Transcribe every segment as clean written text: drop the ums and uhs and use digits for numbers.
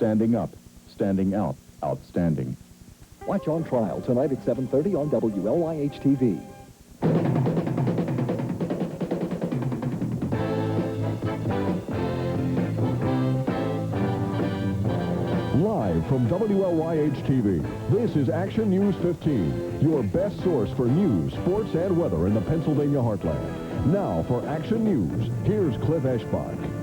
Standing up, standing out, outstanding. Watch On Trial tonight at 7:30 on WLYH-TV. Live from WLYH-TV, this is Action News 15, your best source for news, sports, and weather in the Pennsylvania heartland. Now for Action News, here's Cliff Eschbach.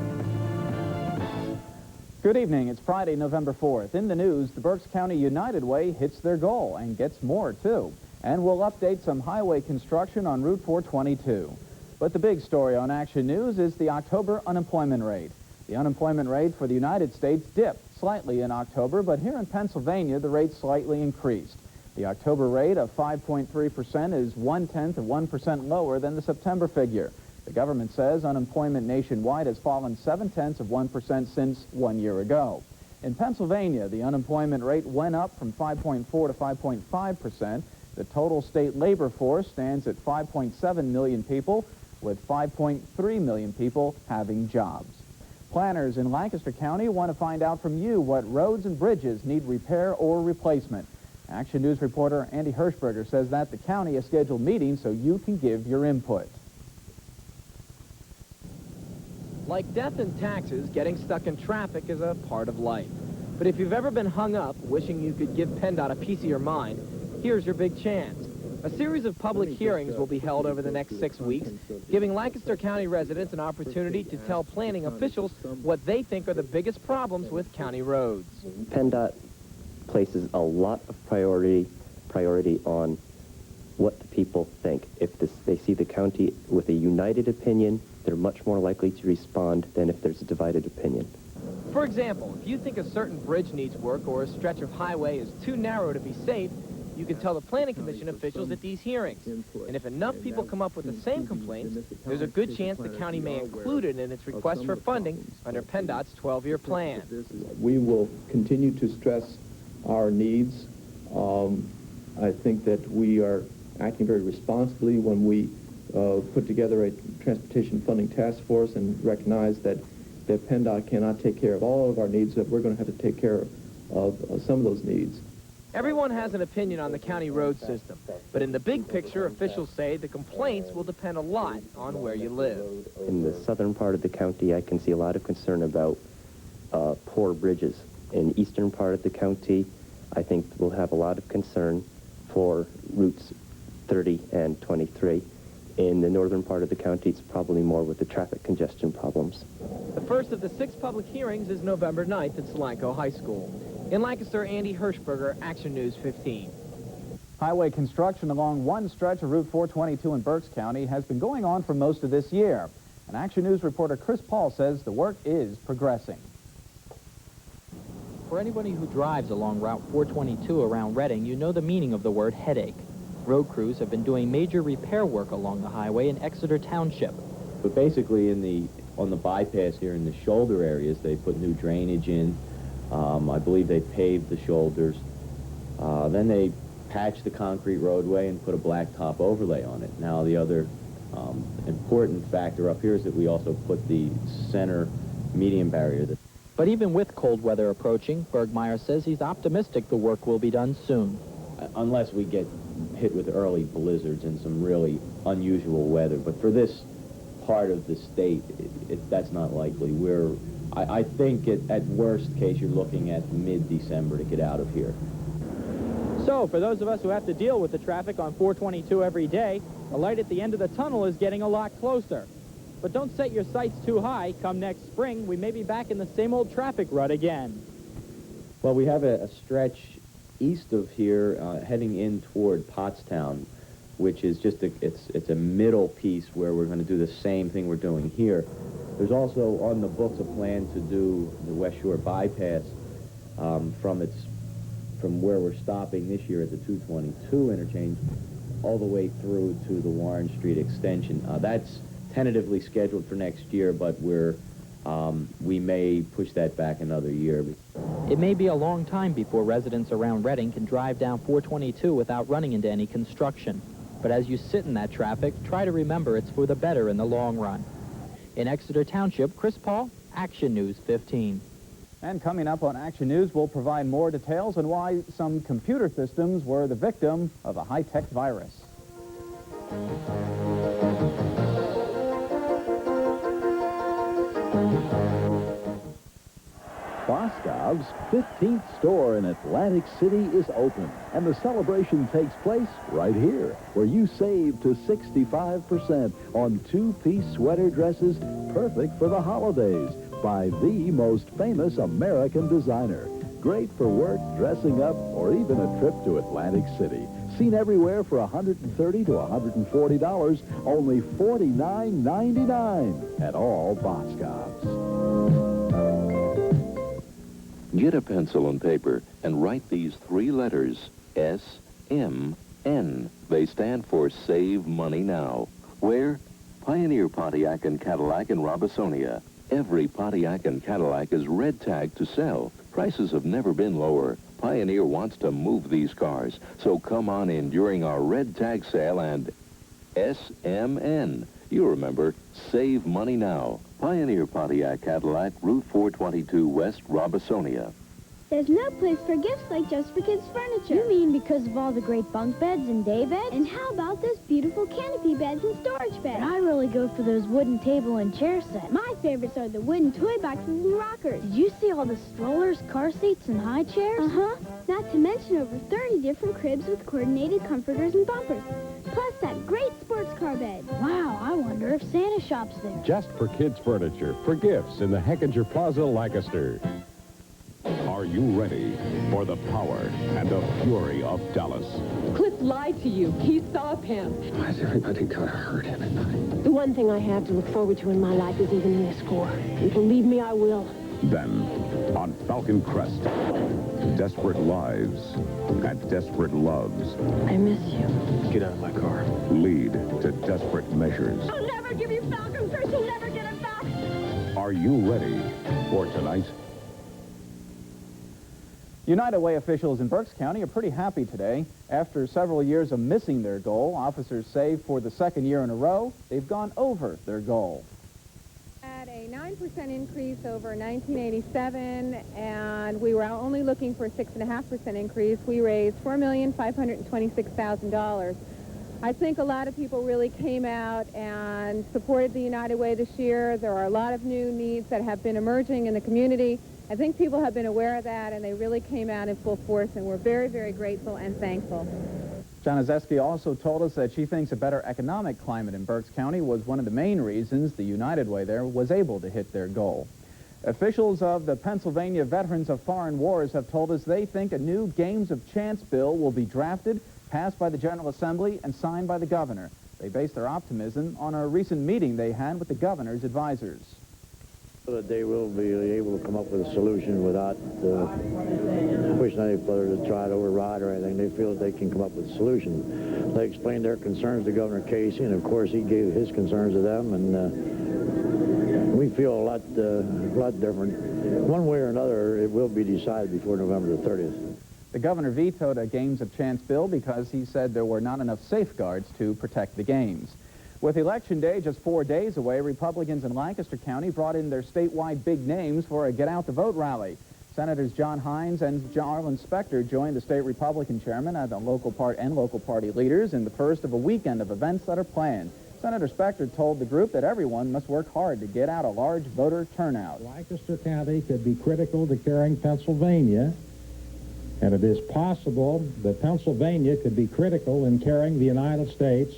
Good evening. It's Friday, November 4th. In the news, the Berks County United Way hits their goal and gets more, too. And we'll update some highway construction on Route 422. But the big story on Action News is the October unemployment rate. The unemployment rate for the United States dipped slightly in October, but here in Pennsylvania, the rate slightly increased. The October rate of 5.3% is 0.1% lower than the September figure. The government says unemployment nationwide has fallen 0.7% since 1 year ago. In Pennsylvania, the unemployment rate went up from 5.4 to 5.5%. The total state labor force stands at 5.7 million people, with 5.3 million people having jobs. Planners in Lancaster County want to find out from you what roads and bridges need repair or replacement. Action News reporter Andy Hirschberger says that the county has scheduled meetings so you can give your input. Like death and taxes, getting stuck in traffic is a part of life. But if you've ever been hung up wishing you could give PennDOT a piece of your mind, here's your big chance. A series of public hearings will be held over the next 6 weeks, giving Lancaster County residents an opportunity to tell planning officials what they think are the biggest problems with county roads. PennDOT places a lot of priority on what the people think. If they see the county with a united opinion, they're much more likely to respond than if there's a divided opinion. For example, if you think a certain bridge needs work or a stretch of highway is too narrow to be safe, you can tell the Planning Commission officials at these hearings. And if enough people come up with the same complaints, there's a good chance the county may include it in its request for funding under PennDOT's 12-year plan. We will continue to stress our needs. I think that we are acting very responsibly when we put together a transportation funding task force and recognize that PennDOT cannot take care of all of our needs, that we're going to have to take care of some of those needs. Everyone has an opinion on the county road system, but in the big picture, officials say the complaints will depend a lot on where you live. In the southern part of the county, I can see a lot of concern about poor bridges. In the eastern part of the county, I think we'll have a lot of concern for routes 30 and 23. In the northern part of the county, it's probably more with the traffic congestion problems. The first of the 6 public hearings is November 9th at Solanco High School. In Lancaster, Andy Hirschberger, Action News 15. Highway construction along one stretch of Route 422 in Berks County has been going on for most of this year. And Action News reporter Chris Paul says the work is progressing. For anybody who drives along Route 422 around Reading, you know the meaning of the word headache. Road crews have been doing major repair work along the highway in Exeter Township. But basically on the bypass here in the shoulder areas, they put new drainage in. I believe they paved the shoulders. Then they patched the concrete roadway and put a blacktop overlay on it. Now the other important factor up here is that we also put the center median barrier. But even with cold weather approaching, Bergmeyer says he's optimistic the work will be done soon. Unless we get hit with early blizzards and some really unusual weather. But for this part of the state, that's not likely. I think at worst case, you're looking at mid-December to get out of here. So, for those of us who have to deal with the traffic on 422 every day, the light at the end of the tunnel is getting a lot closer. But don't set your sights too high. Come next spring, we may be back in the same old traffic rut again. Well, we have a stretch east of here heading in toward Pottstown, which is just it's a middle piece where we're going to do the same thing we're doing here. There's also on the books a plan to do the West Shore bypass from where we're stopping this year at the 222 interchange all the way through to the Warren Street extension. That's tentatively scheduled for next year, but we may push that back another year. It may be a long time before residents around Reading can drive down 422 without running into any construction. But as you sit in that traffic, try to remember it's for the better in the long run. In Exeter Township, Chris Paul, Action News 15. And coming up on Action News, we'll provide more details on why some computer systems were the victim of a high-tech virus. Boscov's 15th store in Atlantic City is open, and the celebration takes place right here, where you save to 65% on two-piece sweater dresses perfect for the holidays by the most famous American designer. Great for work, dressing up, or even a trip to Atlantic City. Seen everywhere for $130 to $140, only $49.99 at all Boscovs. Get a pencil and paper and write these three letters, S-M-N. They stand for Save Money Now. Where? Pioneer Pontiac and Cadillac in Robisonia. Every Pontiac and Cadillac is red tagged to sell. Prices have never been lower. Pioneer wants to move these cars. So come on in during our red tag sale and SMN. You remember, Save Money Now. Pioneer Pontiac Cadillac, Route 422 West, Robisonia. There's no place for gifts like Just for Kids furniture. You mean because of all the great bunk beds and day beds? And how about those beautiful canopy beds and storage beds? But I really go for those wooden table and chair sets. My favorites are the wooden toy boxes and rockers. Did you see all the strollers, car seats, and high chairs? Uh-huh. Not to mention over 30 different cribs with coordinated comforters and bumpers. Plus that great sports car bed. Wow, I wonder if Santa shops there. Just for Kids furniture, for gifts in the Heckinger Plaza, Lancaster. Are you ready for the power and the fury of Dallas? Cliff lied to you. He saw Pam. Why is everybody got to hurt everybody? The one thing I have to look forward to in my life is evening the score. And believe me, I will. Then, on Falcon Crest, desperate lives and desperate loves. I miss you. Get out of my car. Lead to desperate measures. I'll never give you Falcon Crest. You'll never get it back. Are you ready for tonight? United Way officials in Berks County are pretty happy today. After several years of missing their goal, officers say for the second year in a row, they've gone over their goal. At a 9% increase over 1987, and we were only looking for a 6.5% increase. We raised $4,526,000. I think a lot of people really came out and supported the United Way this year. There are a lot of new needs that have been emerging in the community. I think people have been aware of that, and they really came out in full force, and we're very, very grateful and thankful. Janazeski also told us that she thinks a better economic climate in Berks County was one of the main reasons the United Way there was able to hit their goal. Officials of the Pennsylvania Veterans of Foreign Wars have told us they think a new Games of Chance bill will be drafted, passed by the General Assembly, and signed by the governor. They base their optimism on a recent meeting they had with the governor's advisors. That they will be able to come up with a solution without pushing any further to try to override or anything. They feel that they can come up with a solution. They explained their concerns to Governor Casey, and of course he gave his concerns to them, and we feel a lot different. One way or another, it will be decided before November the 30th. The governor vetoed a Games of Chance bill because he said there were not enough safeguards to protect the games. With Election Day just 4 days away, Republicans in Lancaster County brought in their statewide big names for a Get Out the Vote rally. Senators John Hines and Arlen Specter joined the state Republican chairman and local party leaders in the first of a weekend of events that are planned. Senator Specter told the group that everyone must work hard to get out a large voter turnout. Lancaster County could be critical to carrying Pennsylvania, and it is possible that Pennsylvania could be critical in carrying the United States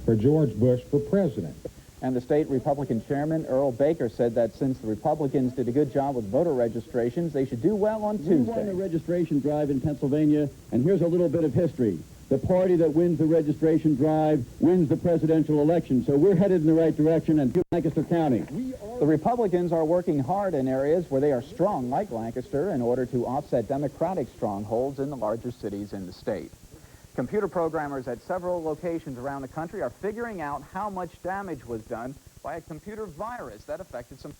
for George Bush for president. And the state Republican chairman, Earl Baker, said that since the Republicans did a good job with voter registrations, they should do well on Tuesday. We won the registration drive in Pennsylvania, and here's a little bit of history. The party that wins the registration drive wins the presidential election, so we're headed in the right direction, and Lancaster County. The Republicans are working hard in areas where they are strong, like Lancaster, in order to offset Democratic strongholds in the larger cities in the state. Computer programmers at several locations around the country are figuring out how much damage was done by a computer virus that affected some